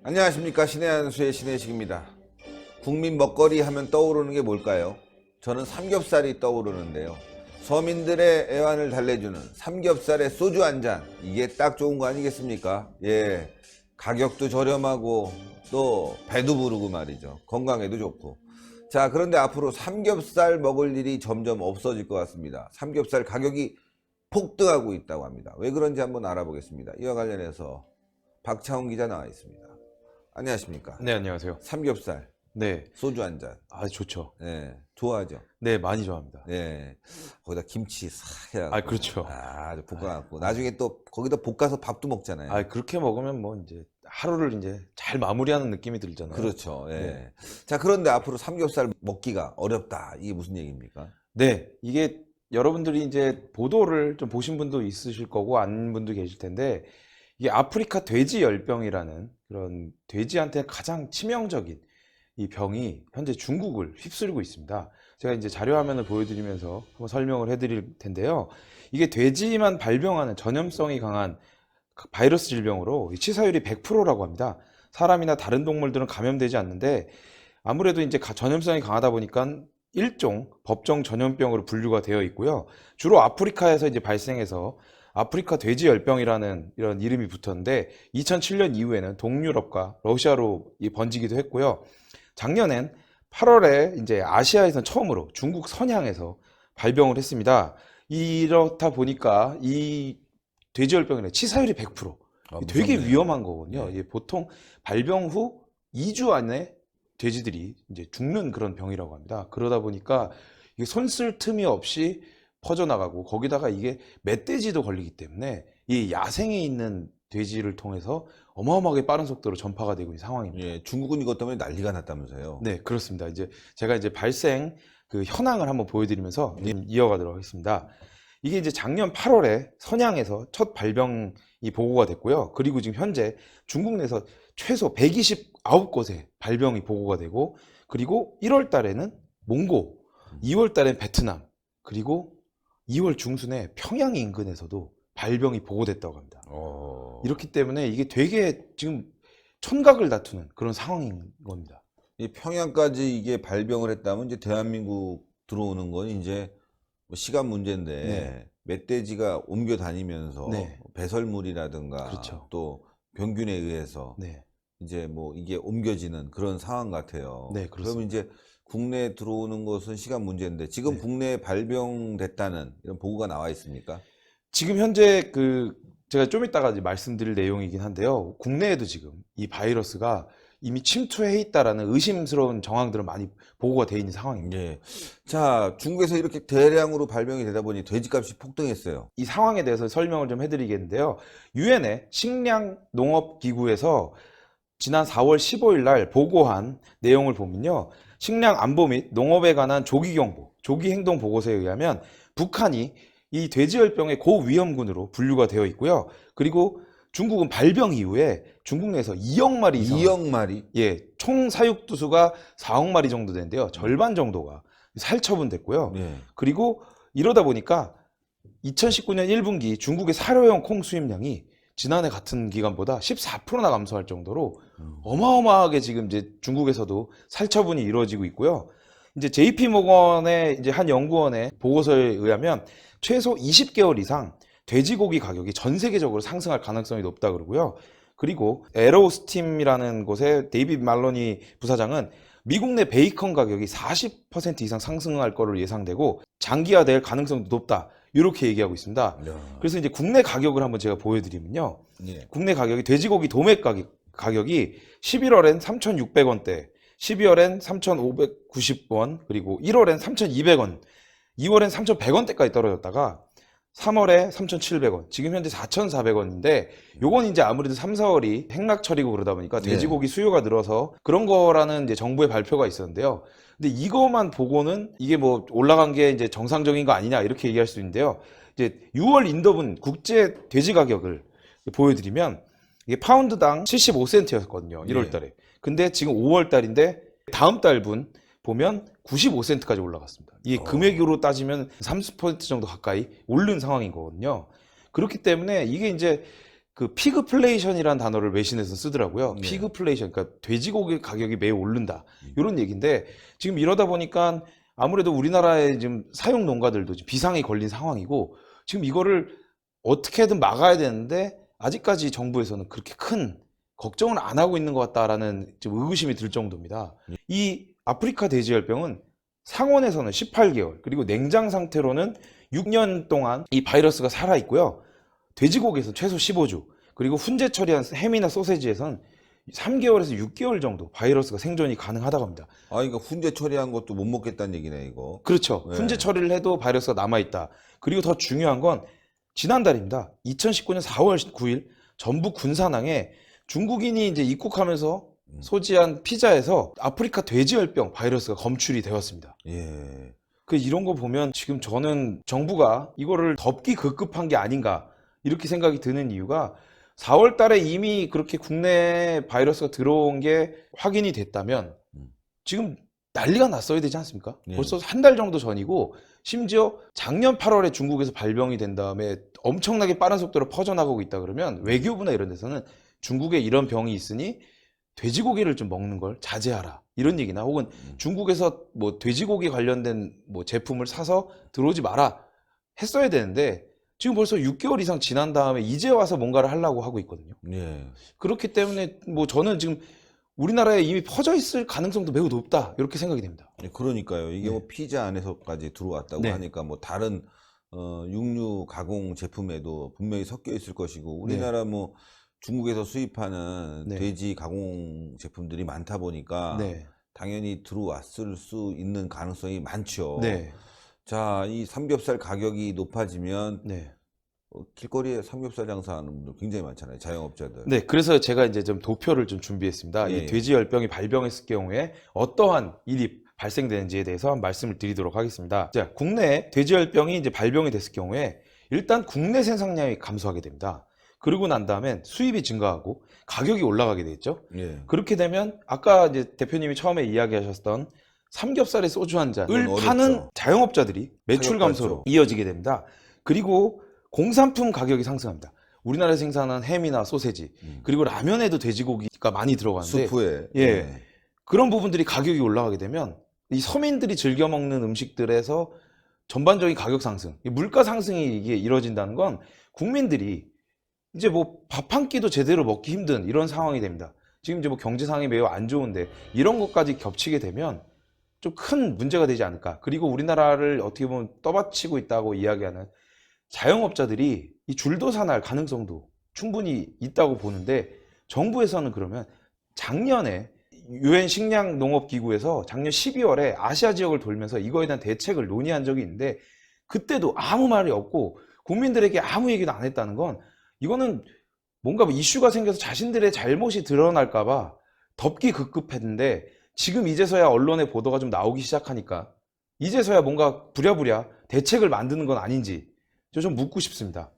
안녕하십니까. 신의 한수의 신의식입니다. 국민 먹거리 하면 떠오르는 게 뭘까요? 저는 삼겹살이 떠오르는데요. 서민들의 애환을 달래주는 삼겹살에 소주 한 잔, 이게 딱 좋은 거 아니겠습니까? 예, 가격도 저렴하고 또 배도 부르고 말이죠. 건강에도 좋고. 자, 그런데 앞으로 삼겹살 먹을 일이 점점 없어질 것 같습니다. 삼겹살 가격이 폭등하고 있다고 합니다. 왜 그런지 한번 알아보겠습니다. 이와 관련해서 박차훈 기자 나와 있습니다. 안녕하십니까. 네, 안녕하세요. 삼겹살, 네. 소주 한 잔. 아, 좋죠. 네, 좋아하죠. 네, 많이 좋아합니다. 네, 거기다 김치 싹 해갖고. 아, 그렇죠. 아주 볶아갖고. 나중에 또 거기다 볶아서 밥도 먹잖아요. 아, 그렇게 먹으면 뭐 이제 하루를 이제 잘 마무리하는 느낌이 들잖아요. 그렇죠. 예. 네. 자, 그런데 앞으로 삼겹살 먹기가 어렵다. 이게 무슨 얘기입니까? 네, 이게 여러분들이 이제 보도를 좀 보신 분도 있으실 거고 안 분도 계실 텐데, 이게 아프리카 돼지 열병이라는 그런 돼지한테 가장 치명적인 이 병이 현재 중국을 휩쓸고 있습니다. 제가 이제 자료 화면을 보여드리면서 한번 설명을 해드릴 텐데요. 이게 돼지만 발병하는 전염성이 강한 바이러스 질병으로 치사율이 100%라고 합니다. 사람이나 다른 동물들은 감염되지 않는데, 아무래도 이제 전염성이 강하다 보니까 일종 법정 전염병으로 분류가 되어 있고요. 주로 아프리카에서 이제 발생해서 아프리카 돼지 열병이라는 이런 이름이 붙었는데, 2007년 이후에는 동유럽과 러시아로 번지기도 했고요. 작년엔 8월에 이제 아시아에선 처음으로 중국 선양에서 발병을 했습니다. 이렇다 보니까 이 돼지 열병의 치사율이 100%. 되게 무섭네요. 위험한 거거든요. 네. 이게 보통 발병 후 2주 안에 돼지들이 이제 죽는 그런 병이라고 합니다. 그러다 보니까 이게 손 쓸 틈이 없이 퍼져나가고, 거기다가 이게 멧돼지도 걸리기 때문에 이 야생에 있는 돼지를 통해서 어마어마하게 빠른 속도로 전파가 되고 있는 상황입니다. 예, 중국은 이것 때문에 난리가 났다면서요. 네, 그렇습니다. 이제 제가 이제 발생 그 현황을 한번 보여드리면서 이어가도록 하겠습니다. 이게 이제 작년 8월에 선양에서 첫 발병이 보고가 됐고요. 그리고 지금 현재 중국 내에서 최소 129곳에 발병이 보고가 되고, 그리고 1월 달에는 몽고, 2월 달엔 베트남, 그리고 2월 중순에 평양 인근에서도 발병이 보고됐다고 합니다. 이렇기 때문에 이게 되게 지금 천각을 다투는 그런 상황인 겁니다. 이 평양까지 이게 발병을 했다면 이제 대한민국 들어오는 건 이제 뭐 시간 문제인데, 네. 멧돼지가 옮겨 다니면서 네. 배설물이라든가 그렇죠. 또 병균에 의해서 네. 이제 뭐 이게 옮겨지는 그런 상황 같아요. 네, 그렇습니다. 그러면 이제 국내에 들어오는 것은 시간 문제인데, 지금 네. 국내에 발병됐다는 이런 보고가 나와 있습니까? 지금 현재 제가 좀 이따가 이제 말씀드릴 내용이긴 한데요. 국내에도 지금 이 바이러스가 이미 침투해 있다라는 의심스러운 정황들은 많이 보고가 돼 있는 상황입니다. 예. 자, 중국에서 이렇게 대량으로 발병이 되다 보니 돼지값이 폭등했어요. 이 상황에 대해서 설명을 좀 해드리겠는데요. 유엔의 식량농업기구에서 지난 4월 15일 날 보고한 내용을 보면요. 식량 안보 및 농업에 관한 조기경보, 조기행동보고서에 의하면 북한이 이 돼지열병의 고위험군으로 분류가 되어 있고요. 그리고 중국은 발병 이후에 중국 내에서 2억 마리 이상, 2억 마리? 예, 총 사육두수가 4억 마리 정도 되는데요. 절반 정도가 살처분됐고요. 예. 그리고 이러다 보니까 2019년 1분기 중국의 사료용 콩 수입량이 지난해 같은 기간보다 14%나 감소할 정도로 어마어마하게 지금 이제 중국에서도 살처분이 이루어지고 있고요. 이제 JP모건의 이제 한 연구원의 보고서에 의하면 최소 20개월 이상 돼지고기 가격이 전 세계적으로 상승할 가능성이 높다 그러고요. 그리고 에로스팀이라는 곳의 데이비드 말로니 부사장은 미국 내 베이컨 가격이 40% 이상 상승할 거로 예상되고 장기화될 가능성도 높다, 이렇게 얘기하고 있습니다. 그래서 이제 국내 가격을 한번 제가 보여드리면요. 예. 국내 가격이 돼지고기 도매 가격이 11월엔 3,600원대, 12월엔 3,590원, 그리고 1월엔 3,200원, 2월엔 3,100원대까지 떨어졌다가 3월에 3,700원, 지금 현재 4,400원인데, 요건 이제 아무래도 3, 4월이 행락철이고 그러다 보니까 돼지고기 수요가 늘어서 그런 거라는 이제 정부의 발표가 있었는데요. 근데 이거만 보고는 이게 뭐 올라간 게 이제 정상적인 거 아니냐, 이렇게 얘기할 수 있는데요. 이제 6월 인더분 국제 돼지 가격을 보여드리면 이게 파운드당 75센트였거든요. 1월 달에. 근데 지금 5월 달인데 다음 달분 보면 95센트까지 올라갔습니다. 이게 금액으로 따지면 30% 정도 가까이 오른 상황인 거거든요. 그렇기 때문에 이게 이제 그 피그플레이션이라는 단어를 외신에서 쓰더라고요. 네. 피그플레이션, 그러니까 돼지고기 가격이 매우 오른다. 이런 얘기인데 지금 이러다 보니까 아무래도 우리나라의 지금 사육 농가들도 지금 비상이 걸린 상황이고 지금 이거를 어떻게든 막아야 되는데 아직까지 정부에서는 그렇게 큰 걱정을 안 하고 있는 것 같다라는 좀 의구심이 들 정도입니다. 이 아프리카 돼지열병은 상온에서는 18개월, 그리고 냉장 상태로는 6년 동안 이 바이러스가 살아있고요. 돼지고기에서 최소 15주, 그리고 훈제 처리한 햄이나 소세지에선 3개월에서 6개월 정도 바이러스가 생존이 가능하다고 합니다. 아, 이거 훈제 처리한 것도 못 먹겠다는 얘기네, 이거. 그렇죠. 네. 훈제 처리를 해도 바이러스가 남아있다. 그리고 더 중요한 건 지난달입니다. 2019년 4월 9일 전북 군산항에 중국인이 이제 입국하면서 소지한 피자에서 아프리카 돼지열병 바이러스가 검출이 되었습니다. 예. 그 이런 거 보면 지금 저는 정부가 이거를 덮기 급급한 게 아닌가 이렇게 생각이 드는 이유가 4월 달에 이미 그렇게 국내에 바이러스가 들어온 게 확인이 됐다면 지금 난리가 났어야 되지 않습니까? 예. 벌써 한 달 정도 전이고 심지어 작년 8월에 중국에서 발병이 된 다음에 엄청나게 빠른 속도로 퍼져나가고 있다 그러면 외교부나 이런 데서는 중국에 이런 병이 있으니 돼지고기를 좀 먹는 걸 자제하라 이런 얘기나 혹은 중국에서 뭐 돼지고기 관련된 뭐 제품을 사서 들어오지 마라 했어야 되는데 지금 벌써 6개월 이상 지난 다음에 이제 와서 뭔가를 하려고 하고 있거든요. 예. 그렇기 때문에 뭐 저는 지금 우리나라에 이미 퍼져 있을 가능성도 매우 높다 이렇게 생각이 됩니다. 예, 그러니까요. 이게 네. 뭐 피자 안에서까지 들어왔다고 네. 하니까 뭐 다른 육류 가공 제품에도 분명히 섞여 있을 것이고 우리나라 뭐 중국에서 수입하는 네. 돼지 가공 제품들이 많다 보니까 네. 당연히 들어왔을 수 있는 가능성이 많죠. 네. 자, 이 삼겹살 가격이 높아지면 네. 길거리에 삼겹살 장사하는 분들 굉장히 많잖아요. 자영업자들. 네, 그래서 제가 이제 좀 도표를 좀 준비했습니다. 예, 이 돼지열병이 발병했을 경우에 어떠한 일이 발생되는지에 대해서 한 말씀을 드리도록 하겠습니다. 자, 국내에 돼지열병이 이제 발병이 됐을 경우에 일단 국내 생산량이 감소하게 됩니다. 그러고 난 다음엔 수입이 증가하고 가격이 올라가게 되겠죠. 예. 그렇게 되면 아까 이제 대표님이 처음에 이야기하셨던 삼겹살에 소주 한 잔을 어렵죠. 파는 자영업자들이 매출 타격받죠. 감소로 이어지게 됩니다. 그리고 공산품 가격이 상승합니다. 우리나라에 생산한 햄이나 소세지 그리고 라면에도 돼지고기가 많이 들어가는데 수프에. 예. 그런 부분들이 가격이 올라가게 되면 이 서민들이 즐겨 먹는 음식들에서 전반적인 가격 상승, 이 물가 상승이 이게 이루어진다는 건 국민들이 이제 뭐 밥 한 끼도 제대로 먹기 힘든 이런 상황이 됩니다. 지금 이제 뭐 경제 상황이 매우 안 좋은데 이런 것까지 겹치게 되면 좀 큰 문제가 되지 않을까. 그리고 우리나라를 어떻게 보면 떠받치고 있다고 이야기하는 자영업자들이 이 줄도산할 가능성도 충분히 있다고 보는데 정부에서는 그러면 작년에 유엔 식량농업기구에서 작년 12월에 아시아 지역을 돌면서 이거에 대한 대책을 논의한 적이 있는데 그때도 아무 말이 없고 국민들에게 아무 얘기도 안 했다는 건 이거는 뭔가 이슈가 생겨서 자신들의 잘못이 드러날까 봐 덮기 급급했는데 지금 이제서야 언론의 보도가 좀 나오기 시작하니까 이제서야 뭔가 부랴부랴 대책을 만드는 건 아닌지 저 좀 묻고 싶습니다.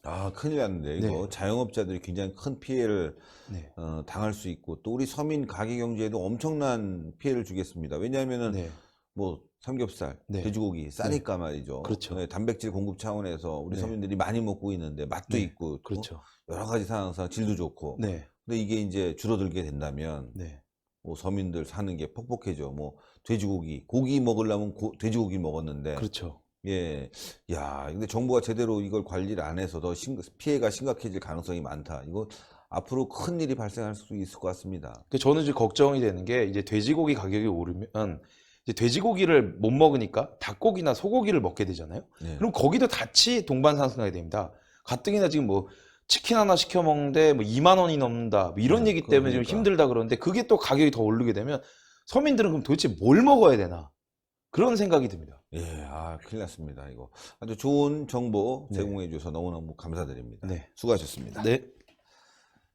아, 큰일 났는데 이거 네. 자영업자들이 굉장히 큰 피해를 네. 당할 수 있고 또 우리 서민 가게 경제에도 엄청난 피해를 주겠습니다. 왜냐하면은 네. 뭐 삼겹살, 네. 돼지고기 싸니까 말이죠. 그렇죠. 네, 단백질 공급 차원에서 우리 네. 서민들이 많이 먹고 있는데 맛도 네. 있고 또 그렇죠. 여러 가지 상황상 질도 좋고. 네. 근데 이게 이제 줄어들게 된다면 네. 뭐 서민들 사는 게 퍽퍽해져. 뭐 돼지고기, 고기 먹으려면 돼지고기 먹었는데. 그렇죠. 예. 야, 근데 정부가 제대로 이걸 관리를 안 해서 더 피해가 심각해질 가능성이 많다. 이거 앞으로 큰 일이 발생할 수 있을 것 같습니다. 저는 이제 걱정이 되는 게 이제 돼지고기 가격이 오르면 이제 돼지고기를 못 먹으니까 닭고기나 소고기를 먹게 되잖아요. 네. 그럼 거기도 같이 동반 상승하게 됩니다. 가뜩이나 지금 뭐 치킨 하나 시켜 먹는데 뭐 2만 원이 넘는다 뭐 이런 얘기 때문에 좀 그러니까. 힘들다 그러는데 그게 또 가격이 더 오르게 되면 서민들은 그럼 도대체 뭘 먹어야 되나 그런 생각이 듭니다. 예, 아, 큰일 났습니다. 이거 아주 좋은 정보 네. 제공해 주셔서 너무너무 감사드립니다. 네. 수고하셨습니다. 네.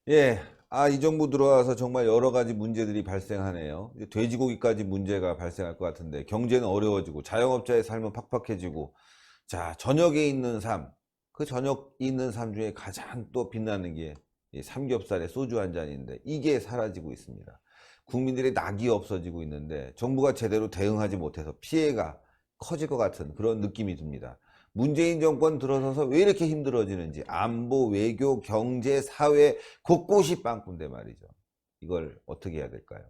예, 아, 이 정부 들어와서 정말 여러 가지 문제들이 발생하네요. 이제 돼지고기까지 문제가 발생할 것 같은데 경제는 어려워지고 자영업자의 삶은 팍팍해지고 자, 저녁에 있는 삶, 그 저녁 있는 삶 중에 가장 또 빛나는 게 이 삼겹살에 소주 한 잔인데 이게 사라지고 있습니다. 국민들의 낙이 없어지고 있는데 정부가 제대로 대응하지 못해서 피해가 커질 것 같은 그런 느낌이 듭니다. 문재인 정권 들어서서 왜 이렇게 힘들어지는지 안보, 외교, 경제, 사회 곳곳이 빵꾼데 말이죠. 이걸 어떻게 해야 될까요?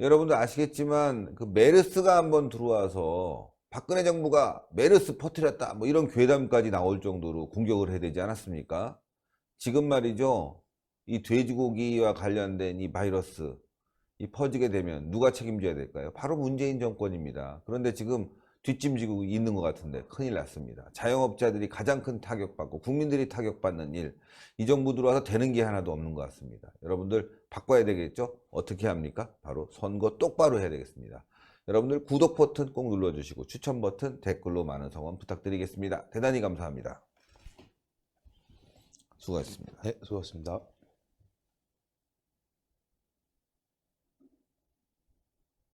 여러분들 아시겠지만 그 메르스가 한번 들어와서 박근혜 정부가 메르스 퍼뜨렸다 뭐 이런 괴담까지 나올 정도로 공격을 해야 되지 않았습니까? 지금 말이죠. 이 돼지고기와 관련된 이 바이러스 이 퍼지게 되면 누가 책임져야 될까요? 바로 문재인 정권입니다. 그런데 지금 뒷짐지고 있는 것 같은데 큰일 났습니다. 자영업자들이 가장 큰 타격받고 국민들이 타격받는 일, 이 정부 들어와서 되는 게 하나도 없는 것 같습니다. 여러분들 바꿔야 되겠죠? 어떻게 합니까? 바로 선거 똑바로 해야 되겠습니다. 여러분들 구독 버튼 꼭 눌러주시고 추천 버튼, 댓글로 많은 성원 부탁드리겠습니다. 대단히 감사합니다. 수고하셨습니다. 네, 수고하셨습니다.